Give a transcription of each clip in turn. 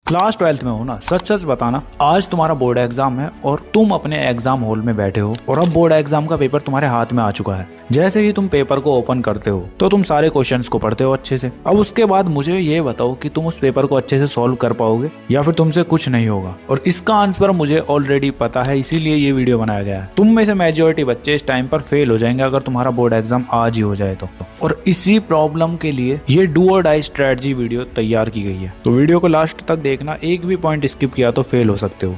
Class 12th में हो ना, सच सच बताना, आज तुम्हारा बोर्ड एग्जाम है और तुम अपने एग्जाम हॉल में बैठे हो और अब बोर्ड एग्जाम का पेपर तुम्हारे हाथ में आ चुका है। जैसे ही तुम पेपर को ओपन करते हो तो तुम सारे क्वेश्चंस को पढ़ते हो अच्छे से। अब उसके बाद मुझे ये बताओ कि तुम उस पेपर को अच्छे से सॉल्व कर पाओगे या फिर तुमसे कुछ नहीं होगा। और इसका आंसर मुझे ऑलरेडी पता है, इसीलिए ये वीडियो बनाया गया है। तुम में से मेजॉरिटी बच्चे इस टाइम पर फेल हो जाएंगे अगर तुम्हारा बोर्ड एग्जाम आज ही हो जाए तो। और इसी प्रॉब्लम के लिए ये डू और डाई स्ट्रेटजी वीडियो तैयार की गई है, तो वीडियो को लास्ट तक देखना, एक भी पॉइंट स्किप किया तो फेल हो सकते हो।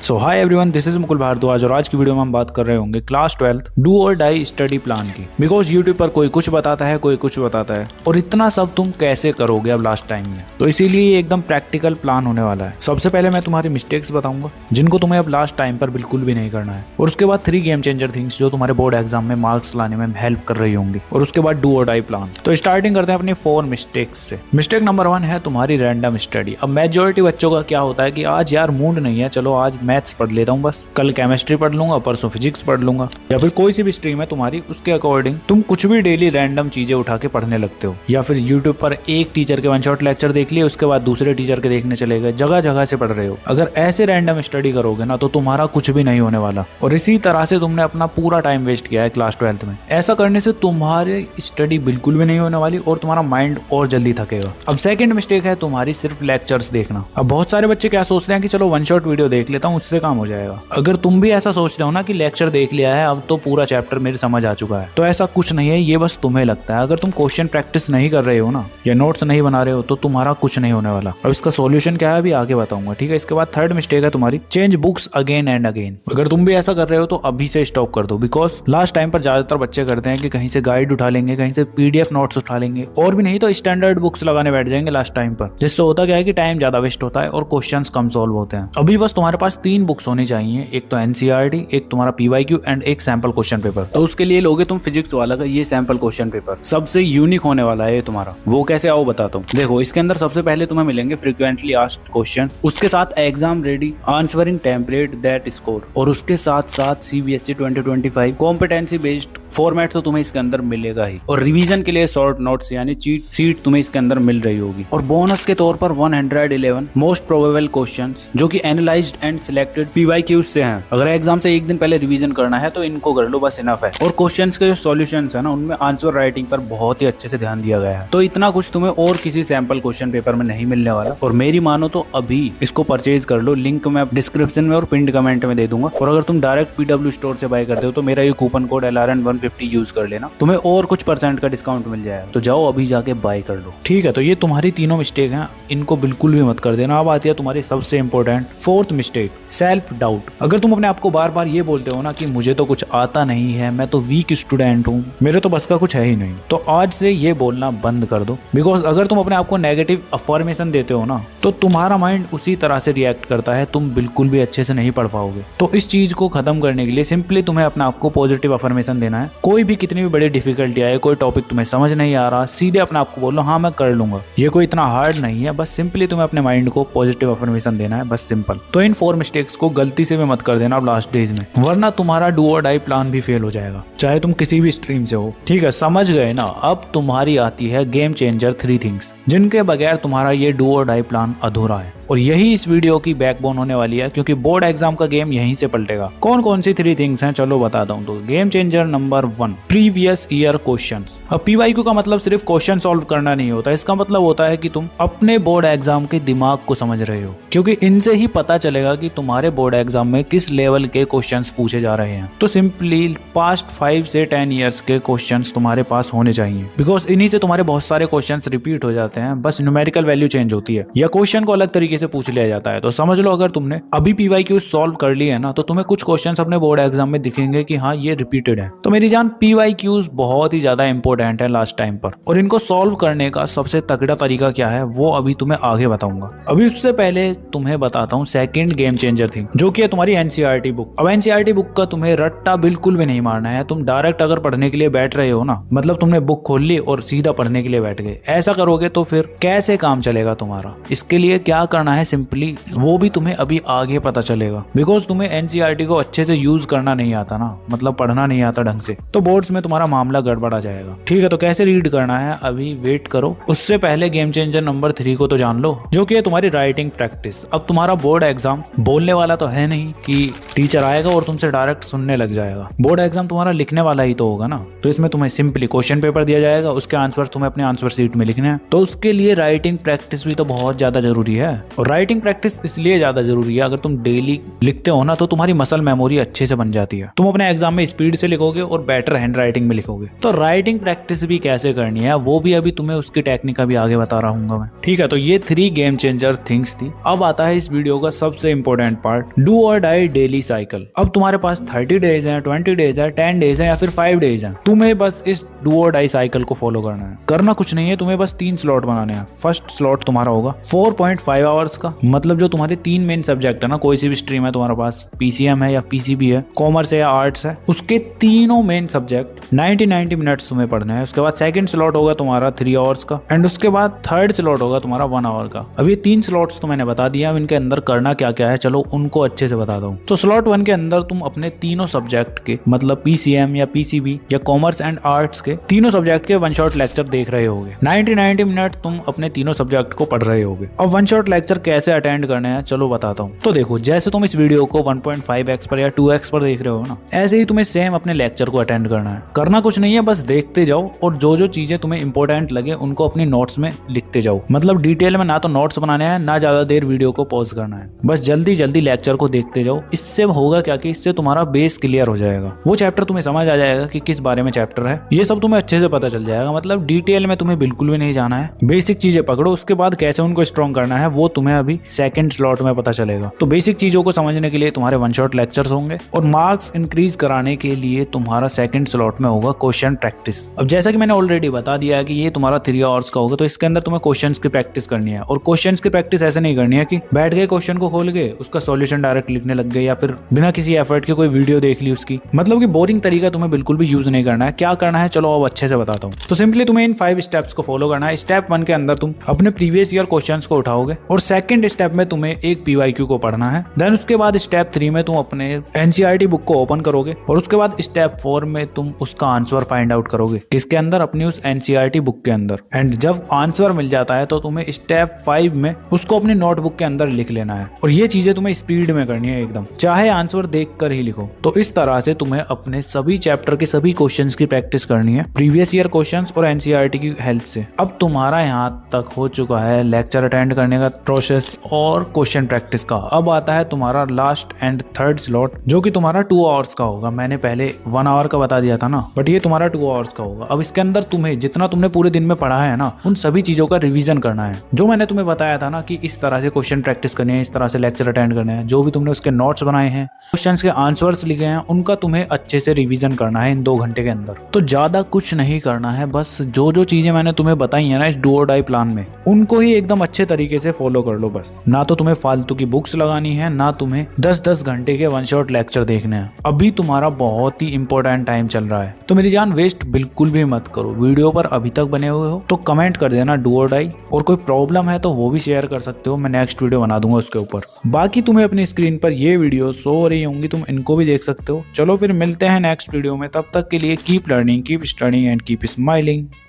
So hi everyone, this is Mukul Bhardwaj और आज की वीडियो में हम बात कर रहे होंगे क्लास 12th डू और डाई स्टडी प्लान की। बिकॉज यूट्यूब पर कोई कुछ बताता है, कोई कुछ बताता है, और इतना सब तुम कैसे करोगे अब लास्ट टाइम में। तो इसीलिए ये एकदम प्रैक्टिकल प्लान होने वाला है। सबसे पहले मैं तुम्हारी मिस्टेक्स बताऊंगा जिनको तुम्हें अब लास्ट टाइम पर बिल्कुल भी नहीं करना है, और उसके बाद 3 गेम चेंजर थिंग्स जो तुम्हारे बोर्ड एग्जाम में मार्क्स लाने में हेल्प कर रही होंगी, और उसके बाद डू और डाई प्लान। तो स्टार्टिंग करते हैं अपनी 4 मिस्टेक्स से। मिस्टेक नंबर 1 है तुम्हारी रैंडम स्टडी। अब मेजॉरिटी बच्चों का क्या होता है कि आज यार मूड नहीं है, चलो आज मैथ्स पढ़ लेता हूँ, कल केमिस्ट्री पढ़ लूंगा, परसों फिजिक्स पढ़ लूंगा, या फिर कोई सी भी स्ट्रीम है तुम्हारी उसके अकॉर्डिंग तुम कुछ भी डेली रैंडम चीजें उठा के पढ़ने लगते हो। या फिर यूट्यूब पर एक टीचर के 1 शॉट लेक्चर देख लिए, उसके बाद दूसरे टीचर के देखने चले गए, जगह जगह से पढ़ रहे हो। अगर ऐसे रैंडम स्टडी करोगे ना तो तुम्हारा कुछ भी नहीं होने वाला, और इसी तरह से तुमने अपना पूरा टाइम वेस्ट किया है क्लास 12th में। ऐसा करने से तुम्हारी स्टडी बिल्कुल भी नहीं होने वाली और तुम्हारा माइंड और जल्दी थकेगा। अब सेकंड मिस्टेक है तुम्हारी सिर्फ लेक्चर्स देखना। अब बहुत सारे बच्चे क्या सोचते हैं कि चलो 1 शॉट वीडियो देख लेता हूँ, उससे काम हो जाएगा। अगर तुम भी ऐसा सोचते हो ना कि लेक्चर देख लिया है अब तो पूरा चैप्टर मेरे समझ आ चुका है, तो ऐसा कुछ नहीं है, ये बस तुम्हें लगता है। अगर तुम क्वेश्चन प्रैक्टिस नहीं कर रहे हो ना, या नोट्स नहीं बना रहे हो, तो तुम्हारा कुछ नहीं होने वाला। अब इसका सॉल्यूशन क्या है अभी आगे बताऊंगा, ठीक है। इसके बाद थर्ड मिस्टेक है तुम्हारी change books again and again. अगर तुम भी ऐसा कर रहे हो तो अभी से स्टॉप कर दो, बिकॉज लास्ट टाइम पर ज्यादातर बच्चे करते हैं कि कहीं से गाइड उठा लेंगे, कहीं से पीडीएफ नोट्स उठा लेंगे, और भी नहीं तो स्टैंडर्ड बुक्स लगाने बैठ जाएंगे लास्ट टाइम पर, जिससे होता क्या है कि टाइम ज्यादा वेस्ट होता है और क्वेश्चंस कम सॉल्व होते हैं। अभी बस तुम्हारे पास 3 बुक्स होनी चाहिए, एक तो एनसीईआरटी, एक तुम्हारा पीवाईक्यू एंड एक सैंपल क्वेश्चन पेपर। तो उसके लिए लोगे तुम फिजिक्स वाला का ये सैंपल क्वेश्चन पेपर, सबसे यूनिक होने वाला है ये तुम्हारा। वो कैसे आओ बताता हूँ। देखो, इसके अंदर सबसे पहले तुम्हें मिलेंगे फ्रीक्वेंटली आस्क्ड क्वेश्चन, उसके साथ exam ready answering template that score, और उसके साथ साथ सीबीएसई 2025 कॉम्पिटेंसी बेस्ड फॉर्मेट तो तुम्हें इसके अंदर मिलेगा ही, और रिवीजन के लिए शॉर्ट नोट्स यानी चीट सीट तुम्हें इसके अंदर मिल रही होगी। और बोनस के तौर पर 111 मोस्ट प्रोबेबल क्वेश्चंस जो कि एनालाइज्ड एंड सिलेक्टेड पीवाईक्यूज से हैं। अगर एग्जाम से एक दिन पहले रिवीजन करना है तो इनको कर लो, बस इनफ है। और क्वेश्चंस के जो सॉल्यूशंस है ना, उनमें आंसर राइटिंग पर बहुत ही अच्छे से ध्यान दिया गया है। तो इतना कुछ तुम्हें और किसी सैंपल क्वेश्चन पेपर में नहीं मिलने वाला, और मेरी मानो तो अभी इसको परचेज कर लो। लिंक मैं डिस्क्रिप्शन में और पिंड कमेंट में दे दूंगा। और अगर तुम डायरेक्ट पीडब्ल्यू स्टोर से बाय करते हो तो मेरा ये कूपन कोड LRN150 यूज कर लेना, तुम्हें और कुछ % का डिस्काउंट मिल जाएगा। तो जाओ अभी जाके बाय कर लो, ठीक है। तो ये तुम्हारी तीनों मिस्टेक हैं, इनको बिल्कुल भी मत कर देना। अब आती है तुम्हारी सबसे important 4th mistake, self doubt. अगर तुम अपने आप को बार बार ये बोलते हो ना कि मुझे तो कुछ आता नहीं है, मैं तो वीक स्टूडेंट हूँ, मेरे तो बस का कुछ है ही नहीं, तो आज से ये बोलना बंद कर दो। बिकॉज अगर तुम अपने आप को नेगेटिव अफर्मेशन देते हो ना, तो तुम्हारा माइंड उसी तरह से रिएक्ट करता है, तुम बिल्कुल भी अच्छे से नहीं पढ़ पाओगे। तो इस चीज को खत्म करने के लिए सिंपली तुम्हें अपने आप को पॉजिटिव अफर्मेशन देना है। कोई भी कितनी भी बड़ी डिफिकल्टी आए, कोई टॉपिक तुम्हें समझ नहीं आ रहा, सीधे अपने आप को बोलो हाँ मैं कर लूंगा। ये कोई इतना हार्ड नहीं है, बस सिंपली तुम्हें अपने माइंड को पॉजिटिव अफर्मेशन देना है, बस सिंपल। तो इन 4 मिस्टेक्स को गलती से भी मत कर देना अब लास्ट डेज में, वरना तुम्हारा डू और डाई प्लान भी फेल हो जाएगा, चाहे तुम किसी भी स्ट्रीम से हो, ठीक है। समझ गए ना। अब तुम्हारी आती है गेम चेंजर 3 थिंग्स जिनके बगैर तुम्हारा ये डू और डाई प्लान अधूरा है, और यही इस वीडियो की बैकबोन होने वाली है, क्योंकि बोर्ड एग्जाम का गेम यहीं से पलटेगा। कौन कौन सी 3 थिंग्स हैं चलो बताता हूँ। तो game changer number 1, previous year questions. अब पीवाईक्यू का मतलब सिर्फ क्वेश्चन सॉल्व करना नहीं होता, इसका मतलब होता है कि तुम अपने बोर्ड एग्जाम के दिमाग को समझ रहे हो, क्योंकि इनसे ही पता चलेगा कि तुम्हारे बोर्ड एग्जाम में किस लेवल के क्वेश्चंस पूछे जा रहे हैं। तो सिंपली पास्ट 5 से 10 ईयर्स के क्वेश्चंस तुम्हारे पास होने चाहिए, बिकॉज इन्हीं से तुम्हारे बहुत सारे क्वेश्चंस रिपीट हो जाते हैं, बस न्यूमेरिकल वैल्यू चेंज होती है या क्वेश्चन को अलग तरीके से पूछ लिया जाता है। तो समझ लो अगर तुमने अभी पीवाईक्यू सॉल्व कर लिए है ना, तो तुम्हें कुछ क्वेश्चंस अपने बोर्ड एग्जाम में दिखेंगे कि हाँ ये रिपीटेड है। तो मेरी जान, पीवाईक्यूज बहुत ही ज्यादा इंपॉर्टेंट है लास्ट टाइम पर, और इनको सॉल्व करने का सबसे तगड़ा तरीका क्या है वो अभी तुम्हें आगे बताऊंगा। अभी उससे पहले तुम्हें बताता हूँ सेकंड गेम चेंजर थिंग, जो कि है तुम्हारी एनसीईआरटी बुक। अब एनसीईआरटी बुक का तुम्हें रट्टा बिल्कुल भी नहीं मारना है। तुम डायरेक्ट अगर पढ़ने के लिए बैठ रहे हो ना, मतलब तुमने बुक खोल ली और सीधा पढ़ने के लिए बैठ गए, ऐसा करोगे तो फिर कैसे काम चलेगा तुम्हारा। इसके लिए क्या करना करना है सिंपली, वो भी तुम्हें अभी आगे पता चलेगा, बिकॉज तुम्हें एनसीईआरटी को अच्छे से यूज करना नहीं आता ना, मतलब पढ़ना नहीं आता ढंग से, तो बोर्ड्स में तुम्हारा मामला गड़बड़ा जाएगा। ठीक है, तो कैसे रीड करना है अभी वेट करो, उससे पहले गेम चेंजर नंबर 3 को तो जान लो, जो कि है तुम्हारी राइटिंग प्रैक्टिस। अब तुम्हारा बोर्ड एग्जाम बोलने वाला तो है नहीं कि टीचर आएगा और तुमसे डायरेक्ट सुनने लग जाएगा। बोर्ड एग्जाम तुम्हारा लिखने वाला ही तो होगा ना, तो इसमें तुम्हें सिंपली क्वेश्चन पेपर दिया जाएगा, उसके आंसर तुम्हें अपने आंसर शीट में लिखने हैं। तो उसके लिए राइटिंग प्रैक्टिस भी तो बहुत ज्यादा जरूरी है, और राइटिंग प्रैक्टिस इसलिए ज्यादा जरूरी है, अगर तुम डेली लिखते हो ना तो तुम्हारी मसल मेमोरी अच्छे से बन जाती है, तुम अपने एग्जाम में स्पीड से लिखोगे और बेटर हैंड राइटिंग में लिखोगे। तो राइटिंग प्रैक्टिस भी कैसे करनी है वो भी अभी तुम्हें उसकी टेक्निक अभी आगे बता रहा हूँ मैं। ठीक है, तो ये 3 गेम चेंजर थिंग्स थी। अब आता है इस वीडियो का सबसे इंपॉर्टेंट पार्ट, डू और डाई डेली साइकिल। अब तुम्हारे पास 30 डेज है, 20 डेज है, 10 डेज है या फिर 5 डेज है, तुम्हें बस इस डू और डाई साइकिल को फॉलो करना है। करना कुछ नहीं है, तुम्हें बस 3 स्लॉट बनाने हैं। फर्स्ट स्लॉट तुम्हारा होगा 4.5 आवर्स का, मतलब जो तुम्हारे 3 मेन सब्जेक्ट है ना, कोई सी भी स्ट्रीम है तुम्हारे पास, पीसीएम है या पीसीबी है, कॉमर्स है या आर्ट्स है, उसके तीनों मेन सब्जेक्ट 90 मिनट्स तुम्हें पढ़ना है। उसके बाद सेकंड स्लॉट होगा तुम्हारा 3 आवर्स का, एंड उसके बाद थर्ड स्लॉट होगा तुम्हारा 1 आवर का। अब ये 3 स्लॉट्स तो मैंने बता दिया, अब इनके अंदर करना क्या क्या है चलो उनको अच्छे से बता दूं। तो स्लॉट 1 के अंदर तुम अपने तीनों सब्जेक्ट के, मतलब पीसीएम या पीसीबी या कॉमर्स एंड आर्ट्स के तीनों सब्जेक्ट के 1 शॉट लेक्चर देख रहे होगे। 90 मिनट तुम अपने तीनों सब्जेक्ट को पढ़ रहे होगे। अब 1 शॉट लेक्चर कैसे अटेंड करने हैं चलो बताता हूँ। तो देखो, जैसे तुम इस वीडियो को 1.5x पर या 2x पर देख रहे हो ना, ऐसे ही तुम्हें सेम अपने लेक्चर को अटेंड करना है। करना कुछ नहीं है, बस देखते जाओ और जो जो चीजें तुम्हें इंपॉर्टेंट लगे उनको अपनी नोट्स में लिखते जाओ। मतलब डिटेल में ना तो नोट्स बनाने हैं ना ज्यादा देर वीडियो को पॉज करना है, बस जल्दी जल्दी लेक्चर को देखते जाओ। इससे होगा क्या कि इससे तुम्हारा बेस क्लियर हो जाएगा, वो चैप्टर तुम्हें समझ आ जाएगा कि किस बारे में चैप्टर है, ये सब तुम्हें अच्छे से पता चल जाएगा। मतलब डिटेल में तुम्हें बिल्कुल भी नहीं जाना है, बेसिक चीजें पकड़ो, उसके बाद कैसे उनको स्ट्रॉन्ग करना है वो तुम्हें अभी सेकंड स्लॉट में पता चलेगा। तो बेसिक चीजों को समझने के लिए तुम्हारे 1 शॉट लेक्चर्स होंगे, और मार्क्स इंक्रीज कराने के लिए तुम्हारा सेकंड स्लॉट में होगा क्वेश्चन प्रैक्टिस। अब जैसा कि मैंने ऑलरेडी बता दिया है कि ये तुम्हारा 3 आवर्स का होगा, तो इसके अंदर तुम्हें क्वेश्चंस की प्रैक्टिस करनी है। और क्वेश्चंस की प्रैक्टिस ऐसे नहीं करनी है कि बैठ गए क्वेश्चन को खोल के उसका सॉल्यूशन डायरेक्ट लिखने लग गए, या फिर बिना किसी एफर्ट के कोई वीडियो देख ली उसकी। मतलब कि बोरिंग तरीका तुम्हें बिल्कुल भी यूज नहीं करना है। क्या करना है चलो अब अच्छे से बताता हूँ। तो सिंपली तुम्हें इन 5 स्टेप्स को फॉलो करना है। स्टेप 1 के अंदर तुम अपने प्रीवियस ईयर क्वेश्चंस को उठाओगे, और सेकंड स्टेप में तुम्हें एक पीवाईक्यू को पढ़ना है। देन उसके बाद स्टेप 3 में तुम अपने एनसीईआरटी बुक को ओपन करोगे, और उसके बाद स्टेप 4 में तुम उसका आंसर फाइंड आउट करोगे, किसके अंदर, अपनी उस एनसीईआरटी बुक के अंदर। एंड जब आंसर मिल जाता है तो तुम्हें स्टेप 5 में उसको अपनी नोटबुक के अंदर लिख लेना है, और ये चीजें तुम्हें स्पीड में करनी है एकदम, चाहे आंसर देख कर ही लिखो। तो इस तरह से तुम्हें अपने सभी चैप्टर के सभी क्वेश्चंस की प्रैक्टिस करनी है, प्रीवियस ईयर क्वेश्चंस और एनसीईआरटी की हेल्प से। अब तुम्हारा यहाँ तक हो चुका है लेक्चर अटेंड करने का प्रोसेस और क्वेश्चन प्रैक्टिस का। अब आता है तुम्हारा लास्ट एंड थर्ड स्लॉट, जो कि तुम्हारा 2 आवर्स का होगा। मैंने पहले 1 आवर का बता दिया था ना, बट ये तुम्हारा 2 आवर्स का होगा। अब इसके अंदर तुम्हें जितना तुमने पूरे दिन में पढ़ा है ना, उन सभी चीजों का रिवीजन करना है। जो मैंने तुम्हें बताया था ना कि इस तरह से क्वेश्चन प्रैक्टिस करनी है, इस तरह से लेक्चर अटेंड करने हैं, जो भी तुमने उसके नोट्स बनाए हैं, क्वेश्चंस के आंसर्स लिखे हैं, उनका तुम्हें अच्छे से रिवीजन करना है इन 2 घंटे के अंदर। तो ज्यादा कुछ नहीं करना है, बस जो जो चीजें मैंने तुम्हें बताई है ना इस डू और डाई प्लान में, उनको ही एकदम अच्छे तरीके से फॉलो कर लो बस। ना तो तुम्हें फालतू की बुक्स लगानी है, ना तुम्हें 10-10 घंटे के 1 शॉट लेक्चर देखने हैं। अभी तुम्हारा बहुत ही इंपॉर्टेंट टाइम चल रहा है, तो मेरी जान वेस्ट बिल्कुल भी मत करो। वीडियो पर अभी तक बने हुए हो तो कमेंट कर देना डू और डाई, और कोई प्रॉब्लम है तो वो भी शेयर कर सकते हो, मैं नेक्स्ट वीडियो बना दूंगा उसके ऊपर। बाकी तुम्हें अपनी स्क्रीन पर ये वीडियो शो हो रही होंगी, तुम इनको भी देख सकते हो। चलो फिर मिलते हैं नेक्स्ट वीडियो में, तब तक के लिए keep learning, keep studying and keep smiling.